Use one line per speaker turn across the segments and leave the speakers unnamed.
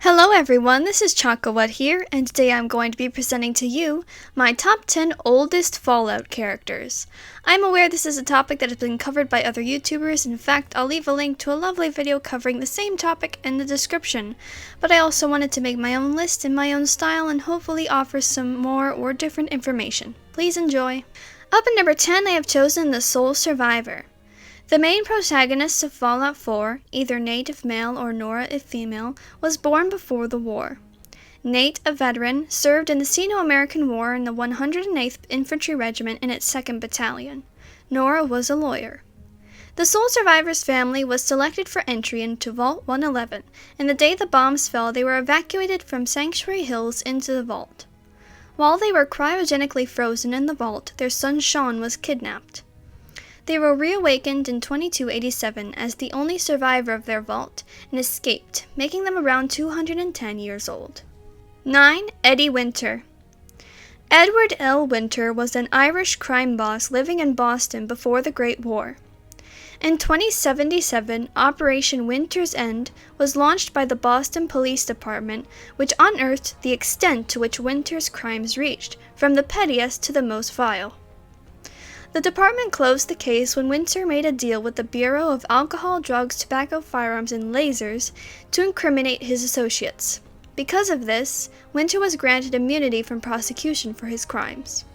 Hello everyone, this is Chakawat here, and today I'm going to be presenting to you my top 10 oldest Fallout characters. I'm aware this is a topic that has been covered by other YouTubers. In fact, I'll leave a link to a lovely video covering the same topic in the description, but I also wanted to make my own list in my own style and hopefully offer some more or different information. Please enjoy. Up at number 10, I have chosen the Sole Survivor. The main protagonist of Fallout 4, either Nate if male or Nora if female, was born before the war. Nate, a veteran, served in the Sino-American War in the 108th Infantry Regiment in its 2nd Battalion. Nora was a lawyer. The Sole Survivor's family was selected for entry into Vault 111, and the day the bombs fell they were evacuated from Sanctuary Hills into the vault. While they were cryogenically frozen in the vault, their son Sean was kidnapped. They were reawakened in 2287 as the only survivor of their vault and escaped, making them around 210 years old. 9. Eddie Winter. Edward L. Winter was an Irish crime boss living in Boston before the Great War. In 2077, Operation Winter's End was launched by the Boston Police Department, which unearthed the extent to which Winter's crimes reached, from the pettiest to the most vile. The department closed the case when Winter made a deal with the Bureau of Alcohol, Drugs, Tobacco, Firearms, and Lasers to incriminate his associates. Because of this, Winter was granted immunity from prosecution for his crimes.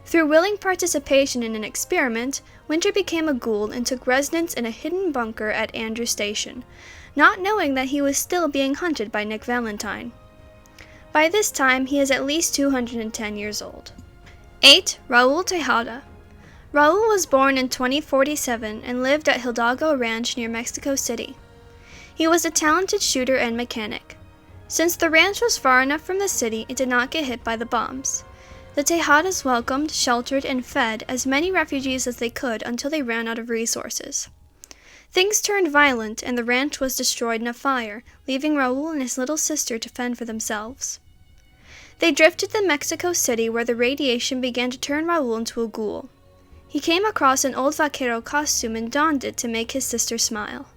Through willing participation in an experiment, Winter became a ghoul and took residence in a hidden bunker at Andrew Station, not knowing that he was still being hunted by Nick Valentine. By this time, he is at least 210 years old. 8. Raul Tejada. Raul was born in 2047 and lived at Hidalgo Ranch near Mexico City. He was a talented shooter and mechanic. Since the ranch was far enough from the city, it did not get hit by the bombs. The Tejadas welcomed, sheltered, and fed as many refugees as they could until they ran out of resources. Things turned violent and the ranch was destroyed in a fire, leaving Raul and his little sister to fend for themselves. They drifted to Mexico City where the radiation began to turn Raul into a ghoul. He came across an old vaquero costume and donned it to make his sister smile.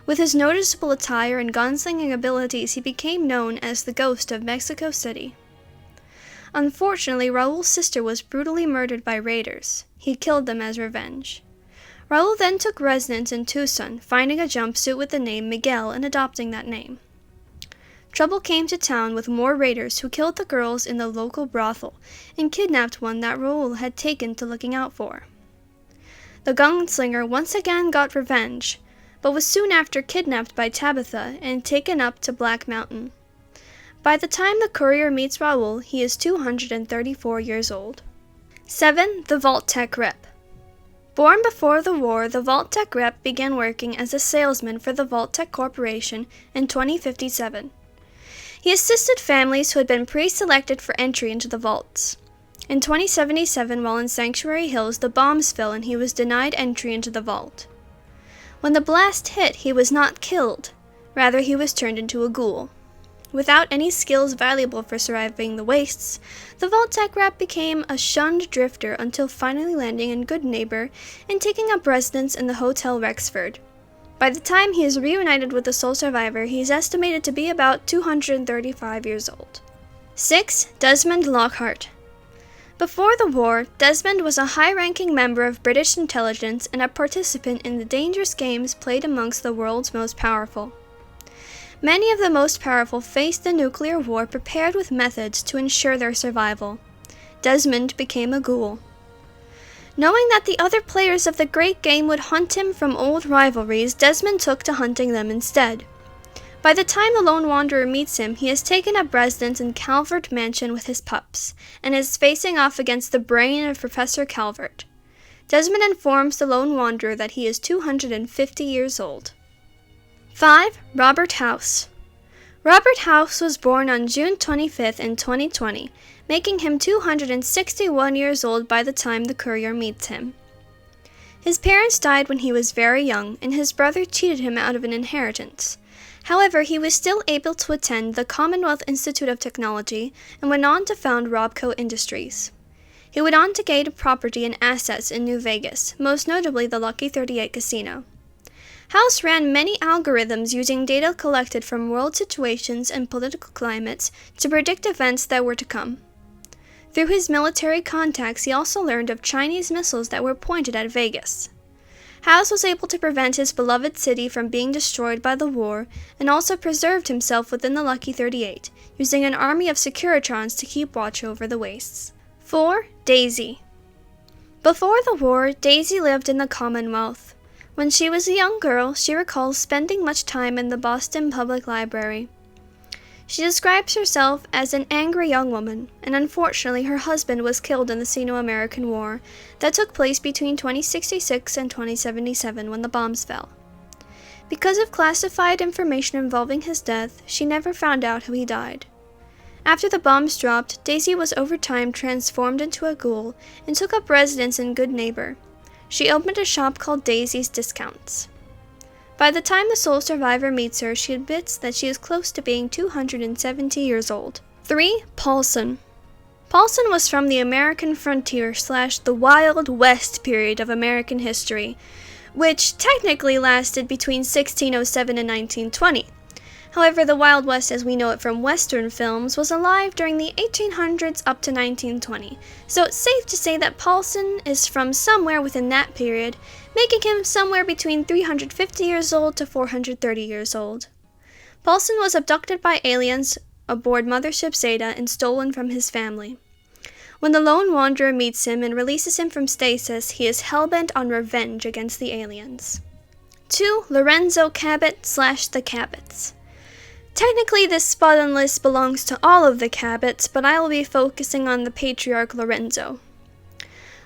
With his noticeable attire and gunslinging abilities, he became known as the Ghost of Mexico City. Unfortunately, Raul's sister was brutally murdered by raiders. He killed them as revenge. Raul then took residence in Tucson, finding a jumpsuit with the name Miguel and adopting that name. Trouble came to town with more raiders who killed the girls in the local brothel and kidnapped one that Raul had taken to looking out for. The gunslinger once again got revenge, but was soon after kidnapped by Tabitha and taken up to Black Mountain. By the time the courier meets Raul, he is 234 years old. 7. The Vault-tec Rep. Born before the war, the Vault-tec Rep began working as a salesman for the Vault-tec Corporation in 2057. He assisted families who had been pre-selected for entry into the vaults. In 2077, while in Sanctuary Hills, the bombs fell and he was denied entry into the vault. When the blast hit, he was not killed. Rather, he was turned into a ghoul. Without any skills valuable for surviving the wastes, the Vault-tec Rep became a shunned drifter until finally landing in Good Neighbor and taking up residence in the Hotel Rexford. By the time he is reunited with the Sole Survivor, he is estimated to be about 235 years old. 6. Desmond Lockhart. Before the war, Desmond was a high-ranking member of British intelligence and a participant in the dangerous games played amongst the world's most powerful. Many of the most powerful faced the nuclear war prepared with methods to ensure their survival. Desmond became a ghoul. Knowing that the other players of the great game would hunt him from old rivalries, Desmond took to hunting them instead. By the time the Lone Wanderer meets him, he has taken up residence in Calvert Mansion with his pups, and is facing off against the brain of Professor Calvert. Desmond informs the Lone Wanderer that he is 250 years old. 5. Robert House. Robert House was born on June 25th in 2020, making him 261 years old by the time the courier meets him. His parents died when he was very young, and his brother cheated him out of an inheritance. However, he was still able to attend the Commonwealth Institute of Technology and went on to found Robco Industries. He went on to gain property and assets in New Vegas, most notably the Lucky 38 Casino. House ran many algorithms using data collected from world situations and political climates to predict events that were to come. Through his military contacts, he also learned of Chinese missiles that were pointed at Vegas. House was able to prevent his beloved city from being destroyed by the war and also preserved himself within the Lucky 38, using an army of Securitrons to keep watch over the wastes. 4. Daisy. Before the war, Daisy lived in the Commonwealth. When she was a young girl, she recalls spending much time in the Boston Public Library. She describes herself as an angry young woman, and unfortunately her husband was killed in the Sino-American War that took place between 2066 and 2077 when the bombs fell. Because of classified information involving his death, she never found out how he died. After the bombs dropped, Daisy was over time transformed into a ghoul and took up residence in Good Neighbor. She opened a shop called Daisy's Discounts. By the time the soul survivor meets her, she admits that she is close to being 270 years old. 3. Paulson. Paulson was from the American frontier / the Wild West period of American history, which technically lasted between 1607 and 1920. However, the Wild West as we know it from Western films was alive during the 1800s up to 1920, so it's safe to say that Paulson is from somewhere within that period, making him somewhere between 350 years old to 430 years old. Paulson was abducted by aliens aboard Mothership Zeta and stolen from his family. When the Lone Wanderer meets him and releases him from stasis, he is hellbent on revenge against the aliens. 2. Lorenzo Cabot / the Cabots. Technically, this spot on list belongs to all of the Cabots, but I will be focusing on the patriarch Lorenzo.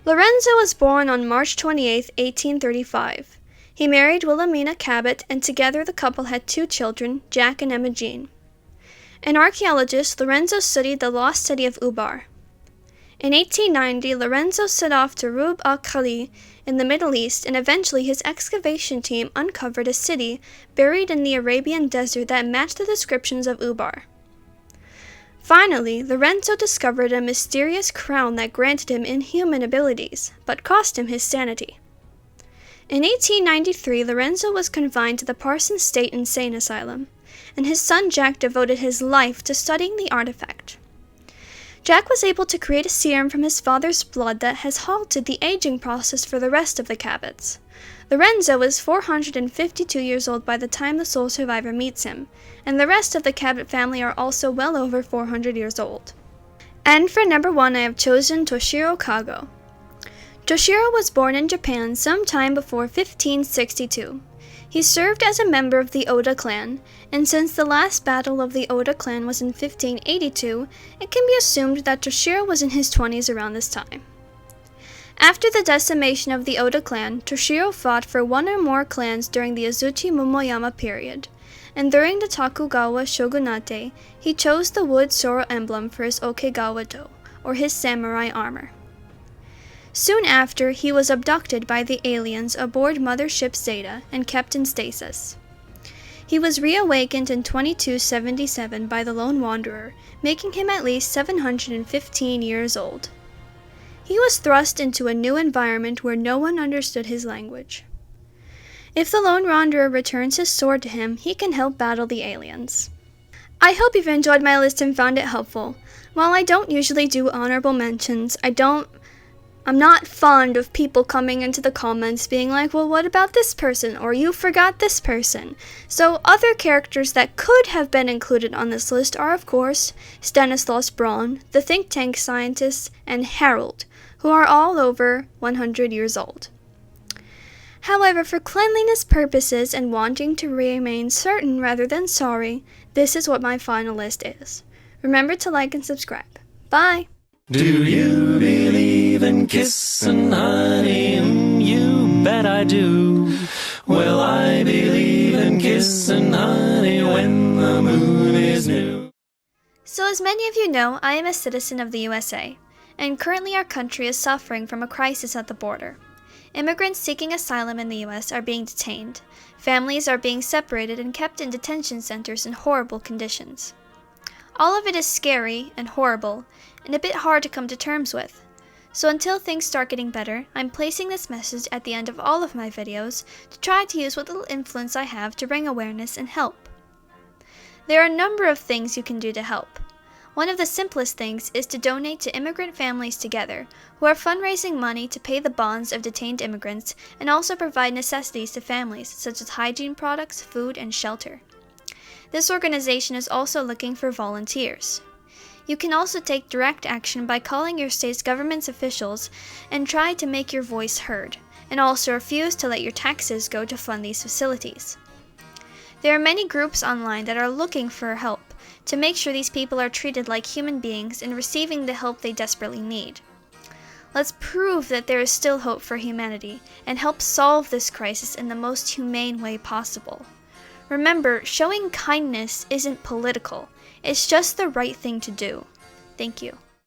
Lorenzo was born on March 28, 1835. He married Wilhelmina Cabot, and together the couple had 2 children, Jack and Emma Jean. An archaeologist, Lorenzo studied the lost city of Ubar. In 1890, Lorenzo set off to Rub al-Khali in the Middle East, and eventually his excavation team uncovered a city buried in the Arabian desert that matched the descriptions of Ubar. Finally, Lorenzo discovered a mysterious crown that granted him inhuman abilities, but cost him his sanity. In 1893, Lorenzo was confined to the Paulson State Insane Asylum, and his son Jack devoted his life to studying the artifact. Jack was able to create a serum from his father's blood that has halted the aging process for the rest of the Cabots. Lorenzo is 452 years old by the time the soul survivor meets him, and the rest of the Cabot family are also well over 400 years old. And for number 1, I have chosen Toshiro Kago. Toshiro was born in Japan sometime before 1562. He served as a member of the Oda clan, and since the last battle of the Oda clan was in 1582, it can be assumed that Toshiro was in his 20s around this time. After the decimation of the Oda clan, Toshiro fought for one or more clans during the Azuchi Momoyama period, and during the Tokugawa shogunate, he chose the wood Soro emblem for his Okegawa-do, or his samurai armor. Soon after, he was abducted by the aliens aboard Mothership Zeta and kept in stasis. He was reawakened in 2277 by the Lone Wanderer, making him at least 715 years old. He was thrust into a new environment where no one understood his language. If the Lone Wanderer returns his sword to him, he can help battle the aliens. I hope you've enjoyed my list and found it helpful. While I don't usually do honorable mentions, I'm not fond of people coming into the comments being like, well, what about this person? Or you forgot this person. So other characters that could have been included on this list are, of course, Stanislaus Braun, the think tank scientist, and Harold, who are all over 100 years old. However, for cleanliness purposes and wanting to remain certain rather than sorry, this is what my final list is. Remember to like and subscribe. Bye!
Do you believe in kissing, honey? You bet I do. Well, I believe in kissing, honey, when the moon is new.
So as many of you know, I am a citizen of the USA, and currently our country is suffering from a crisis at the border. Immigrants seeking asylum in the US are being detained. Families are being separated and kept in detention centers in horrible conditions. All of it is scary and horrible, and a bit hard to come to terms with. So until things start getting better, I'm placing this message at the end of all of my videos to try to use what little influence I have to bring awareness and help. There are a number of things you can do to help. One of the simplest things is to donate to Immigrant Families Together, who are fundraising money to pay the bonds of detained immigrants and also provide necessities to families such as hygiene products, food, and shelter. This organization is also looking for volunteers. You can also take direct action by calling your state's government's officials and try to make your voice heard, and also refuse to let your taxes go to fund these facilities. There are many groups online that are looking for help to make sure these people are treated like human beings and receiving the help they desperately need. Let's prove that there is still hope for humanity and help solve this crisis in the most humane way possible. Remember, showing kindness isn't political. It's just the right thing to do. Thank you.